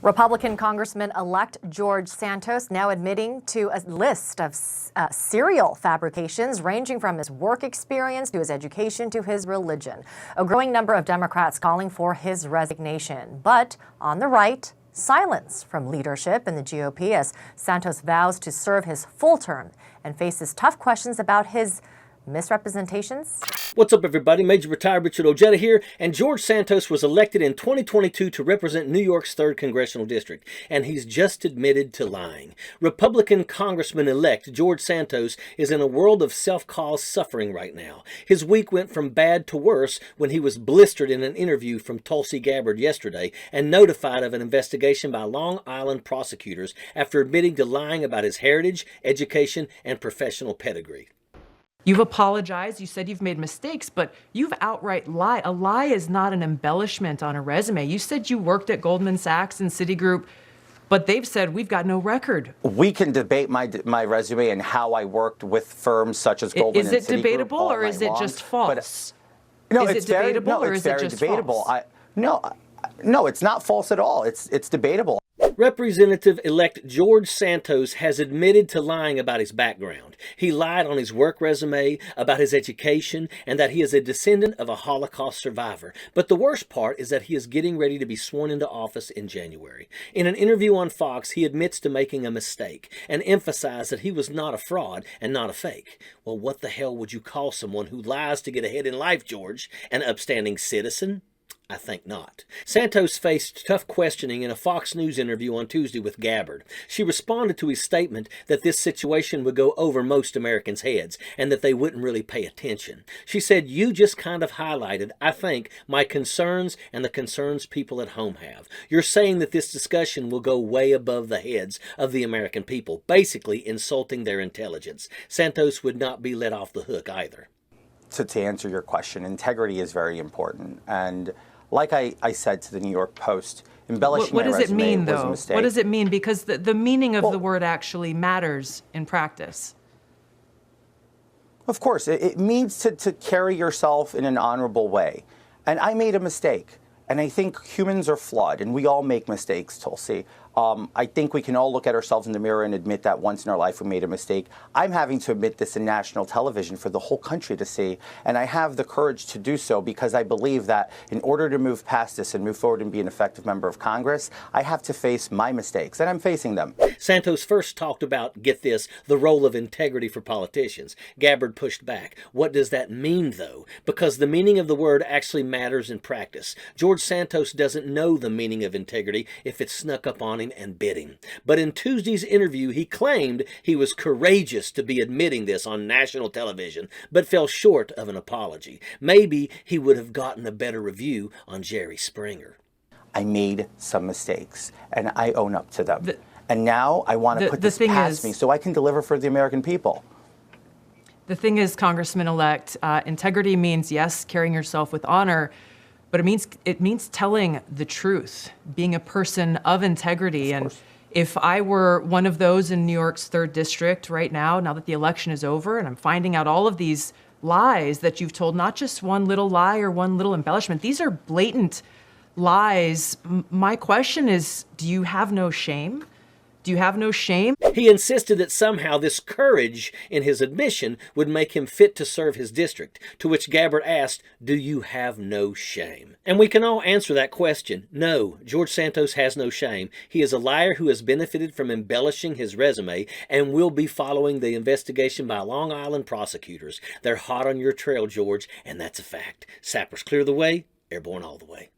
Republican congressman-elect George Santos now admitting to a list of serial fabrications ranging from his work experience to his education to his religion. A growing number of Democrats calling for his resignation. But on the right, silence from leadership in the GOP as Santos vows to serve his full term and faces tough questions about his misrepresentations. What's up, everybody? Major retired Richard Ojeda here, and George Santos was elected in 2022 to represent New York's 3rd Congressional District, and he's just admitted to lying. Republican congressman-elect George Santos is in a world of self-caused suffering right now. His week went from bad to worse when he was blistered in an interview from Tulsi Gabbard yesterday and notified of an investigation by Long Island prosecutors after admitting to lying about his heritage, education, and professional pedigree. You've apologized, you said you've made mistakes, but you've outright lied. A lie is not an embellishment on a resume. You said you worked at Goldman Sachs and Citigroup, but they've said we've got no record. We can debate my resume and how I worked with firms such as Goldman and Citigroup. Is it debatable or is it just false? No, is it debatable or is it just false? No, it's not false at all. It's debatable. Representative-elect George Santos has admitted to lying about his background. He lied on his work resume, about his education, and that he is a descendant of a Holocaust survivor. But the worst part is that he is getting ready to be sworn into office in January. In an interview on Fox, he admits to making a mistake and emphasized that he was not a fraud and not a fake. Well, what the hell would you call someone who lies to get ahead in life, George? An upstanding citizen? I think not. Santos faced tough questioning in a Fox News interview on Tuesday with Gabbard. She responded to his statement that this situation would go over most Americans' heads and that they wouldn't really pay attention. She said, "You just kind of highlighted, I think, my concerns and the concerns people at home have. You're saying that this discussion will go way above the heads of the American people, basically insulting their intelligence." Santos would not be let off the hook either. To answer your question, integrity is very important. And like I said to the New York Post, embellishing my resume was a mistake. What does it mean, though? What does it mean? Because the meaning of the word actually matters in practice. Of course, it means to carry yourself in an honorable way. And I made a mistake. And I think humans are flawed, and we all make mistakes, Tulsi. I think we can all look at ourselves in the mirror and admit that once in our life we made a mistake. I'm having to admit this in national television for the whole country to see, and I have the courage to do so because I believe that in order to move past this and move forward and be an effective member of Congress, I have to face my mistakes, and I'm facing them. Santos first talked about, get this, the role of integrity for politicians. Gabbard pushed back. What does that mean, though? Because the meaning of the word actually matters in practice. George Santos doesn't know the meaning of integrity if it's snuck up on him and bit him. But in Tuesday's interview, he claimed he was courageous to be admitting this on national television, but fell short of an apology. Maybe he would have gotten a better review on Jerry Springer. I made some mistakes, and I own up to them. And now I want to put this past me so I can deliver for the American people. The thing is, Congressman-elect, integrity means, yes, carrying yourself with honor, but it means telling the truth, being a person of integrity. And if I were one of those in New York's 3rd District right now that the election is over, and I'm finding out all of these lies that you've told, not just one little lie or one little embellishment, these are blatant lies. My question is, do you have no shame? Do you have no shame? He insisted that somehow this courage in his admission would make him fit to serve his district, to which Gabbard asked, do you have no shame? And we can all answer that question. No, George Santos has no shame. He is a liar who has benefited from embellishing his resume and will be following the investigation by Long Island prosecutors. They're hot on your trail, George, and that's a fact. Sappers clear the way, airborne all the way.